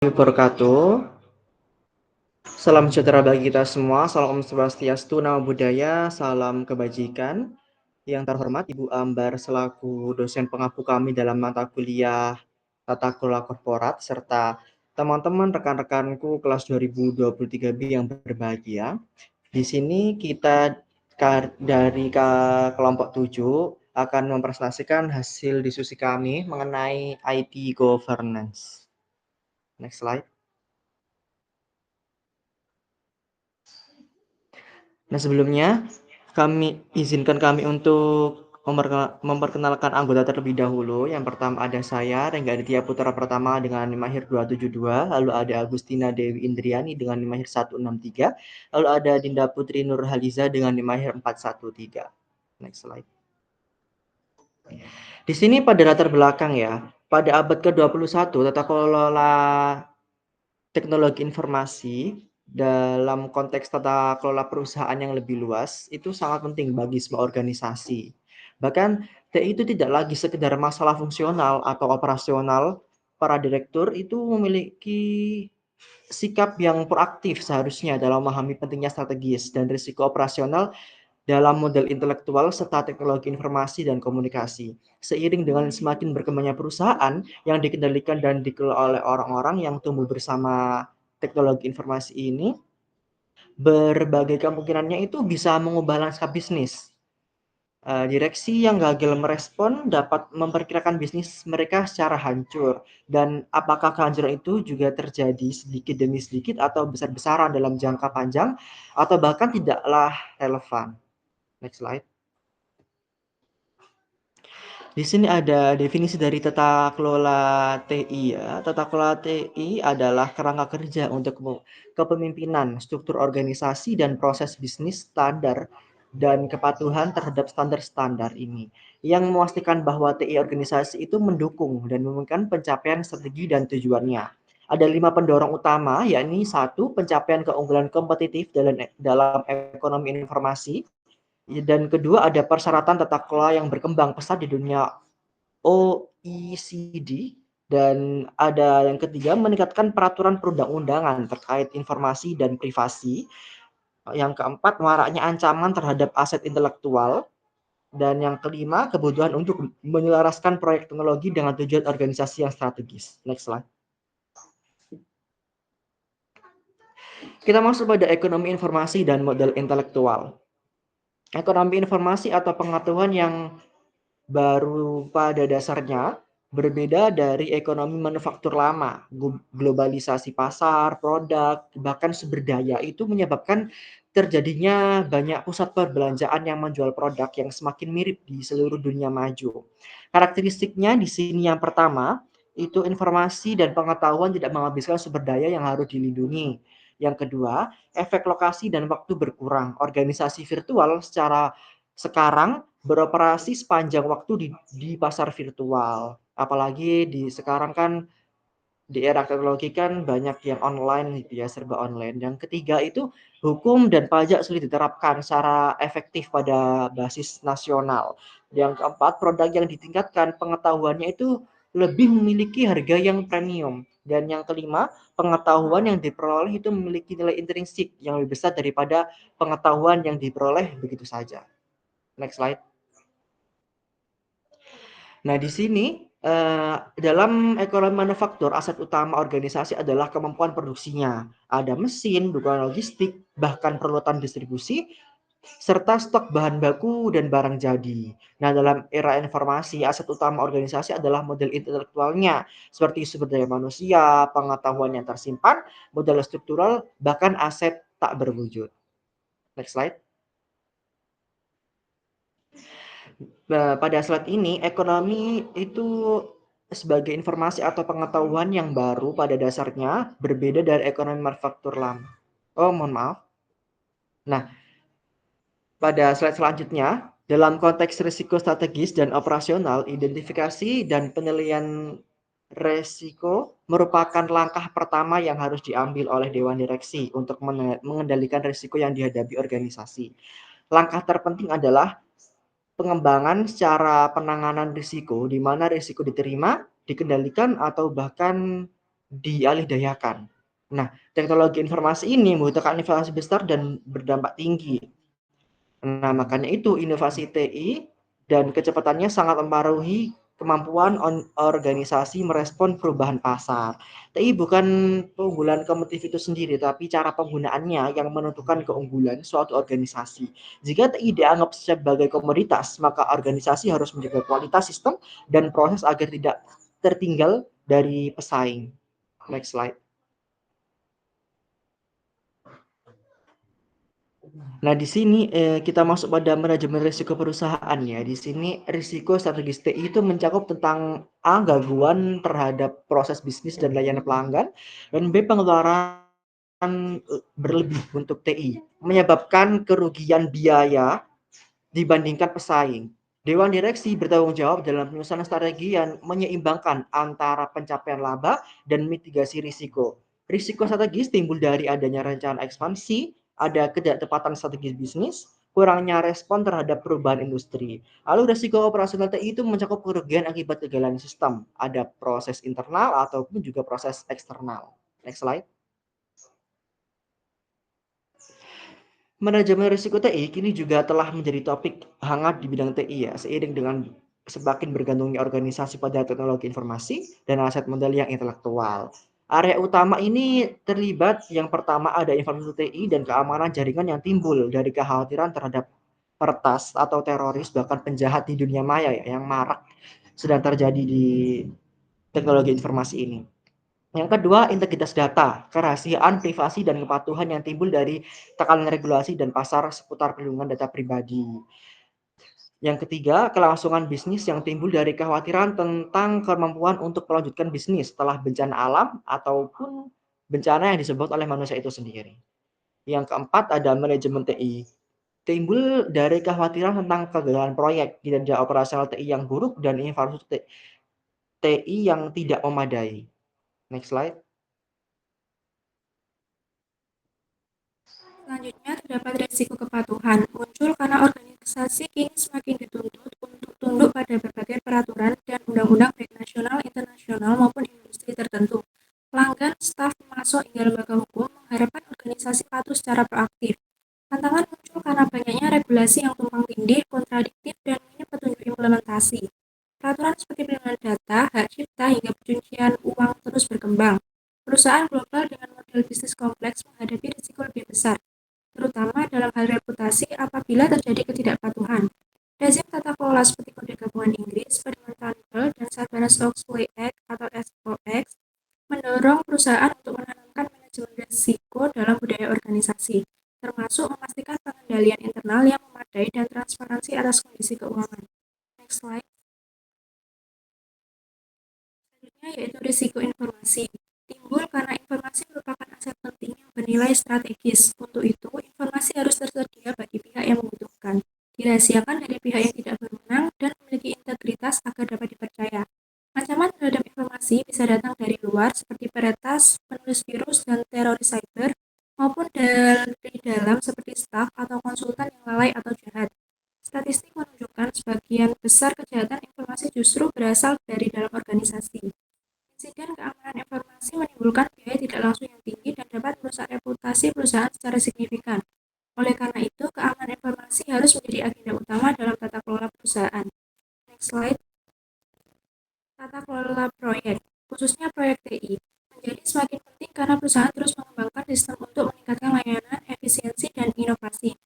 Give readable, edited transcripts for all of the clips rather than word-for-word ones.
Wabarakatuh. Salam sejahtera bagi kita semua. Salam Om Swastiastu, Namo Buddhaya, salam kebajikan. Yang terhormat Ibu Ambar selaku dosen pengampu kami dalam mata kuliah Tata Kelola Korporat serta teman-teman rekan-rekanku kelas 2023B yang berbahagia. Di sini kita dari kelompok 7 akan mempresentasikan hasil diskusi kami mengenai IT governance. Next slide. Nah, sebelumnya izinkan kami untuk memperkenalkan anggota terlebih dahulu. Yang pertama ada saya, Rengga Aditya Putra Pertama dengan NIM akhir 272, lalu ada Agustina Dewi Indriani dengan NIM akhir 163, lalu ada Dinda Putri Nurhaliza dengan NIM akhir 413. Next slide. Di sini pada latar belakang ya, pada abad ke-21 tata kelola teknologi informasi dalam konteks tata kelola perusahaan yang lebih luas itu sangat penting bagi semua organisasi. Bahkan TI itu tidak lagi sekedar masalah fungsional atau operasional. Para direktur itu memiliki sikap yang proaktif seharusnya dalam memahami pentingnya strategis dan risiko operasional dalam model intelektual serta teknologi informasi dan komunikasi. Seiring dengan semakin berkembangnya perusahaan yang dikendalikan dan dikelola oleh orang-orang yang tumbuh bersama teknologi informasi ini, berbagai kemungkinannya itu bisa mengubah lanskap bisnis. Direksi yang gagal merespon dapat memperkirakan bisnis mereka secara hancur, dan apakah kehancuran itu juga terjadi sedikit demi sedikit atau besar-besaran dalam jangka panjang atau bahkan tidaklah relevan. Next slide. Di sini ada definisi dari tata kelola TI ya. Tata kelola TI adalah kerangka kerja untuk kepemimpinan, struktur organisasi dan proses bisnis standar dan kepatuhan terhadap standar-standar ini yang memastikan bahwa TI organisasi itu mendukung dan memungkinkan pencapaian strategi dan tujuannya. Ada 5 pendorong utama, yakni 1. Pencapaian keunggulan kompetitif dalam ekonomi informasi. Dan kedua ada persyaratan tata kelola yang berkembang pesat di dunia OECD, dan ada yang ketiga meningkatkan peraturan perundang-undangan terkait informasi dan privasi. Yang keempat maraknya ancaman terhadap aset intelektual, dan yang kelima kebutuhan untuk menyelaraskan proyek teknologi dengan tujuan organisasi yang strategis. Next slide. Kita masuk pada ekonomi informasi dan model intelektual. Ekonomi informasi atau pengetahuan yang baru pada dasarnya berbeda dari ekonomi manufaktur lama. Globalisasi pasar, produk, bahkan sumber daya itu menyebabkan terjadinya banyak pusat perbelanjaan yang menjual produk yang semakin mirip di seluruh dunia maju. Karakteristiknya di sini yang pertama, itu informasi dan pengetahuan tidak menghabiskan sumber daya yang harus dilindungi. Yang kedua, efek lokasi dan waktu berkurang. Organisasi virtual secara sekarang beroperasi sepanjang waktu di pasar virtual. Apalagi di sekarang kan di era teknologi kan banyak yang online gitu ya, serba online. Yang ketiga itu hukum dan pajak sulit diterapkan secara efektif pada basis nasional. Yang keempat, produk yang ditingkatkan pengetahuannya itu lebih memiliki harga yang premium. Dan yang kelima, pengetahuan yang diperoleh itu memiliki nilai intrinsik yang lebih besar daripada pengetahuan yang diperoleh begitu saja. Next slide. Nah, di sini dalam ekonomi manufaktur, aset utama organisasi adalah kemampuan produksinya. Ada mesin, dukungan logistik, bahkan peralatan distribusi, serta stok bahan baku dan barang jadi. Nah, dalam era informasi, aset utama organisasi adalah model intelektualnya, seperti sumber daya manusia, pengetahuan yang tersimpan, modal struktural, bahkan aset tak berwujud. Next slide. Nah, pada slide ini, ekonomi itu sebagai informasi atau pengetahuan yang baru pada dasarnya berbeda dari ekonomi manufaktur lama. Oh, mohon maaf. Nah, pada slide selanjutnya, dalam konteks risiko strategis dan operasional, identifikasi dan penilaian resiko merupakan langkah pertama yang harus diambil oleh Dewan Direksi untuk mengendalikan risiko yang dihadapi organisasi. Langkah terpenting adalah pengembangan secara penanganan risiko, di mana risiko diterima, dikendalikan, atau bahkan dialihdayakan. Nah, teknologi informasi ini membutuhkan investasi besar dan berdampak tinggi. Nah, makanya itu inovasi TI dan kecepatannya sangat mempengaruhi kemampuan organisasi merespon perubahan pasar. TI bukan keunggulan kompetitif itu sendiri, tapi cara penggunaannya yang menentukan keunggulan suatu organisasi. Jika TI dianggap sebagai komoditas, maka organisasi harus menjaga kualitas sistem dan proses agar tidak tertinggal dari pesaing. Next slide. Nah, di sini kita masuk pada manajemen risiko perusahaan ya. Di sini risiko strategis TI itu mencakup tentang A, gangguan terhadap proses bisnis dan layanan pelanggan, dan B, pengeluaran berlebih untuk TI, menyebabkan kerugian biaya dibandingkan pesaing. Dewan direksi bertanggung jawab dalam penyusunan strategi yang menyeimbangkan antara pencapaian laba dan mitigasi risiko. Risiko strategis timbul dari adanya rencana ekspansi, ada ketidaktepatan strategi bisnis, kurangnya respon terhadap perubahan industri. Lalu risiko operasional TI itu mencakup kerugian akibat kegagalan sistem, ada proses internal ataupun juga proses eksternal. Next slide. Manajemen risiko TI kini juga telah menjadi topik hangat di bidang TI ya, seiring dengan semakin bergantungnya organisasi pada teknologi informasi dan aset modal yang intelektual. Area utama ini terlibat yang pertama ada infrastruktur TI dan keamanan jaringan yang timbul dari kekhawatiran terhadap peretas atau teroris bahkan penjahat di dunia maya ya, yang marak sedang terjadi di teknologi informasi ini. Yang kedua, integritas data, kerahasiaan, privasi, dan kepatuhan yang timbul dari tekanan regulasi dan pasar seputar perlindungan data pribadi. Yang ketiga, kelangsungan bisnis yang timbul dari kekhawatiran tentang kemampuan untuk melanjutkan bisnis setelah bencana alam ataupun bencana yang disebut oleh manusia itu sendiri. Yang keempat, ada manajemen TI. Timbul dari kekhawatiran tentang kegagalan proyek, kinerja operasional TI yang buruk, dan infrastruktur TI yang tidak memadai. Next slide. Selanjutnya, terdapat risiko kepatuhan, muncul karena organisasi kini semakin dituntut untuk tunduk pada berbagai peraturan dan undang-undang baik nasional, internasional, maupun industri tertentu. Pelanggan, staf, pemasok, hingga lembaga hukum mengharapkan organisasi patuh secara proaktif. Tantangan muncul karena banyaknya regulasi yang tumpang tindih, kontradiktif, dan minim petunjuk implementasi. Peraturan seperti perlindungan data, hak cipta, hingga pencucian uang terus berkembang. Perusahaan global dengan model bisnis kompleks menghadapi risiko lebih besar, terutama dalam hal reputasi apabila terjadi ketidakpatuhan. Rezim tata kelola seperti Kode Gabungan Inggris, Pedoman Tangle, dan Sarbanes-Oxley Act atau SOX mendorong perusahaan untuk menanamkan manajemen risiko dalam budaya organisasi, termasuk memastikan pengendalian internal yang memadai dan transparansi atas kondisi keuangan. Next slide. Selanjutnya yaitu risiko informasi. Timbul karena informasi merupakan aset penting yang bernilai strategis. Untuk itu, informasi harus tersedia bagi pihak yang membutuhkan, dirahasiakan dari pihak yang tidak berwenang, dan memiliki integritas agar dapat dipercaya. Ancaman terhadap informasi bisa datang dari luar seperti peretas, penulis virus, dan teroris cyber, maupun dari dalam seperti staf atau konsultan yang lalai atau jahat. Statistik menunjukkan sebagian besar kejahatan informasi justru berasal dari dalam organisasi. Insiden keamanan informasi menimbulkan biaya tidak langsung yang tinggi dan dapat merusak reputasi perusahaan secara signifikan. Oleh karena itu, keamanan informasi harus menjadi agenda utama dalam tata kelola perusahaan. Next slide. Tata kelola proyek, khususnya proyek TI, menjadi semakin penting karena perusahaan terus mengembangkan sistem untuk meningkatkan layanan, efisiensi, dan inovasi.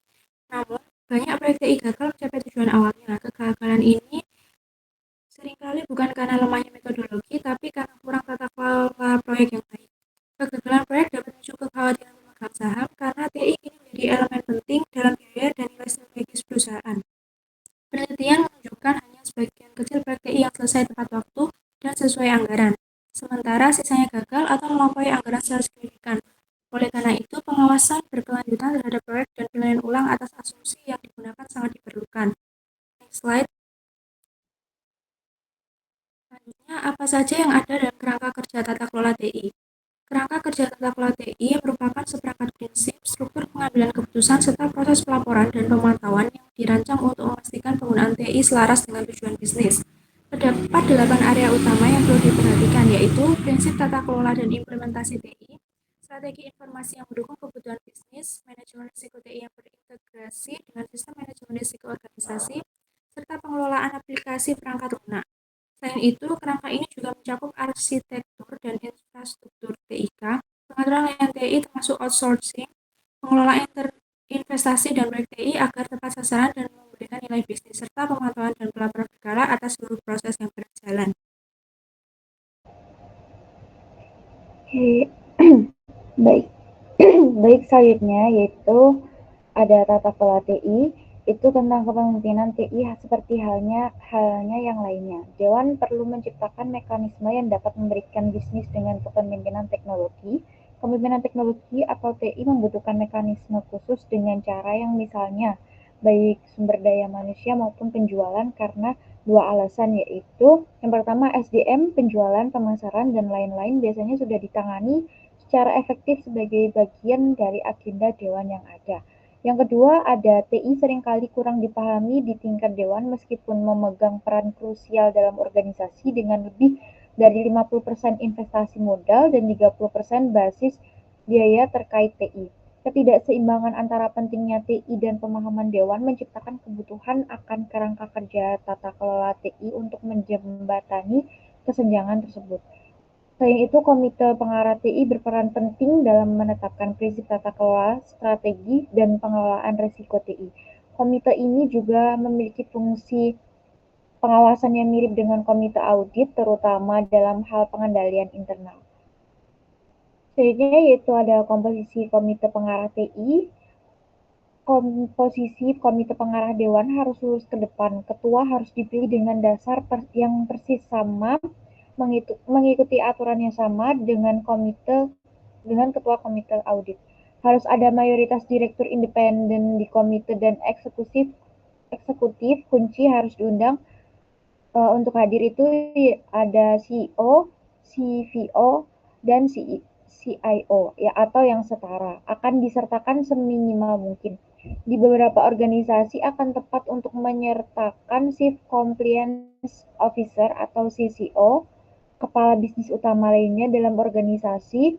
Namun, banyak proyek TI gagal mencapai tujuan awalnya. Kegagalan ini seringkali bukan karena lemahnya metodologi, tapi karena kurang tata kelola proyek yang baik. Kegagalan proyek dapat memicu kekhawatiran pemegang saham karena TI kini menjadi elemen penting dalam biaya dan nilai strategis perusahaan. Penelitian menunjukkan hanya sebagian kecil proyek TI yang selesai tepat waktu dan sesuai anggaran, sementara sisanya gagal atau melampaui anggaran secara signifikan. Oleh karena itu, pengawasan berkelanjutan terhadap proyek dan penilaian ulang atas asumsi yang digunakan sangat diperlukan. Next slide. Selanjutnya, apa saja yang ada dalam kerangka kerja tata kelola TI? Kerangka kerja tata kelola TI merupakan seperangkat prinsip, struktur pengambilan keputusan, serta proses pelaporan dan pemantauan yang dirancang untuk memastikan penggunaan TI selaras dengan tujuan bisnis. Terdapat 8 area utama yang perlu diperhatikan, yaitu prinsip tata kelola dan implementasi TI, strategi informasi yang mendukung kebutuhan bisnis, manajemen risiko TI yang berintegrasi dengan sistem manajemen risiko organisasi, serta pengelolaan aplikasi perangkat lunak. Selain itu, kerangka ini juga mencakup arsitektur dan infrastruktur TIK, pengaturan layanan TI termasuk outsourcing, pengelolaan investasi dan proyek TI agar tepat sasaran dan memberikan nilai bisnis, serta pemantauan dan pelaporan berkala atas seluruh proses yang berjalan. Oke, baik. Baik, selanjutnya yaitu ada tata kelola TI, itu tentang kepemimpinan TI seperti halnya yang lainnya. Dewan perlu menciptakan mekanisme yang dapat memberikan bisnis dengan kepemimpinan teknologi. Kepemimpinan teknologi atau TI membutuhkan mekanisme khusus dengan cara yang misalnya baik sumber daya manusia maupun penjualan karena dua alasan, yaitu yang pertama SDM, penjualan, pemasaran, dan lain-lain biasanya sudah ditangani secara efektif sebagai bagian dari agenda dewan yang ada. Yang kedua, ada TI seringkali kurang dipahami di tingkat dewan meskipun memegang peran krusial dalam organisasi dengan lebih dari 50% investasi modal dan 30% basis biaya terkait TI. Ketidakseimbangan antara pentingnya TI dan pemahaman dewan menciptakan kebutuhan akan kerangka kerja tata kelola TI untuk menjembatani kesenjangan tersebut. Selain itu, Komite Pengarah TI berperan penting dalam menetapkan prinsip tata kelola, strategi, dan pengelolaan risiko TI. Komite ini juga memiliki fungsi pengawasan yang mirip dengan komite audit, terutama dalam hal pengendalian internal. Selanjutnya yaitu ada komposisi Komite Pengarah TI. Komposisi Komite Pengarah Dewan harus lurus ke depan. Ketua harus dipilih dengan dasar yang persis sama, mengikuti aturan yang sama dengan ketua komite audit. Harus ada mayoritas direktur independen di komite dan eksekutif kunci harus diundang. Untuk hadir itu ada CEO, CVO, dan CIO ya, atau yang setara. Akan disertakan seminimal mungkin. Di beberapa organisasi akan tepat untuk menyertakan Chief Compliance Officer atau CCO, kepala bisnis utama lainnya dalam organisasi.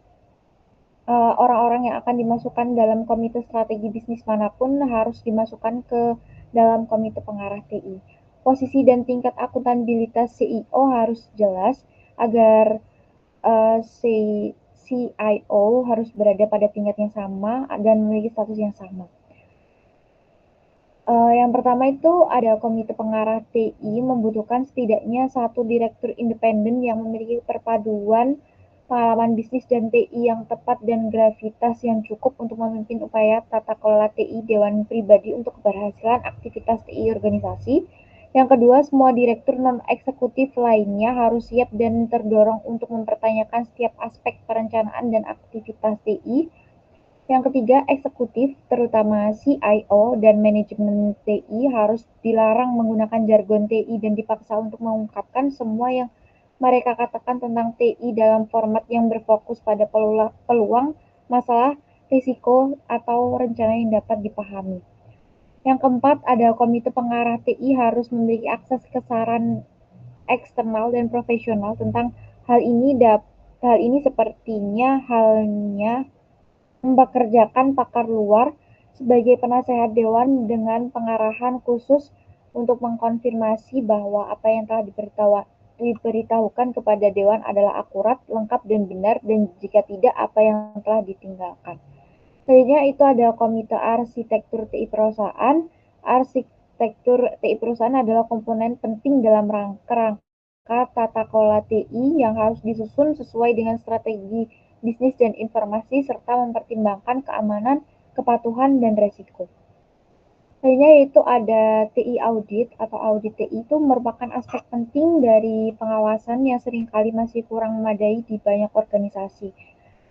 Orang-orang yang akan dimasukkan dalam komite strategi bisnis manapun harus dimasukkan ke dalam komite pengarah TI. Posisi dan tingkat akuntabilitas CEO harus jelas agar CIO harus berada pada tingkat yang sama dan memiliki status yang sama. Yang pertama itu ada komite pengarah TI membutuhkan setidaknya satu direktur independen yang memiliki perpaduan pengalaman bisnis dan TI yang tepat dan gravitas yang cukup untuk memimpin upaya tata kelola TI Dewan Pribadi untuk keberhasilan aktivitas TI organisasi. Yang kedua, semua direktur non-eksekutif lainnya harus siap dan terdorong untuk mempertanyakan setiap aspek perencanaan dan aktivitas TI. Yang ketiga, eksekutif, terutama CIO dan manajemen TI harus dilarang menggunakan jargon TI dan dipaksa untuk mengungkapkan semua yang mereka katakan tentang TI dalam format yang berfokus pada peluang, masalah, risiko, atau rencana yang dapat dipahami. Yang keempat, ada komite pengarah TI harus memiliki akses ke saran eksternal dan profesional tentang hal ini. Hal ini sepertinya halnya mempekerjakan pakar luar sebagai penasehat dewan dengan pengarahan khusus untuk mengkonfirmasi bahwa apa yang telah diberitahukan kepada dewan adalah akurat, lengkap, dan benar, dan jika tidak, apa yang telah ditinggalkan. Selanjutnya itu ada Komite Arsitektur TI Perusahaan. Arsitektur TI Perusahaan adalah komponen penting dalam kerangka tata kelola TI yang harus disusun sesuai dengan strategi bisnis dan informasi serta mempertimbangkan keamanan, kepatuhan, dan resiko. Selanjutnya yaitu ada TI Audit atau audit TI itu merupakan aspek penting dari pengawasan yang seringkali masih kurang memadai di banyak organisasi.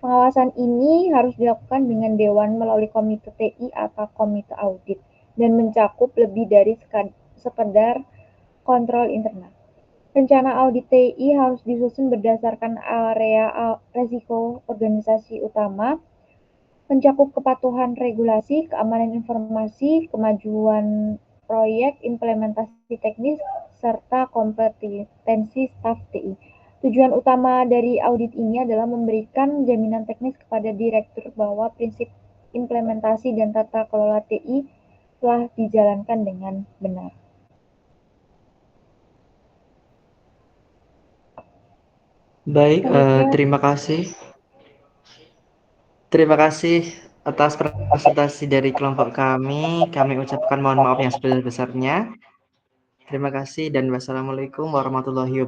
Pengawasan ini harus dilakukan dengan Dewan melalui Komite TI atau Komite Audit dan mencakup lebih dari sekedar kontrol internal. Rencana audit TI harus disusun berdasarkan area resiko organisasi utama, mencakup kepatuhan regulasi, keamanan informasi, kemajuan proyek, implementasi teknis, serta kompetensi staf TI. Tujuan utama dari audit ini adalah memberikan jaminan teknis kepada direktur bahwa prinsip implementasi dan tata kelola TI telah dijalankan dengan benar. Baik, Selanjutnya, terima kasih. Terima kasih atas presentasi dari kelompok kami. Kami ucapkan mohon maaf yang sebesar-besarnya. Terima kasih dan wassalamualaikum warahmatullahi wabarakatuh.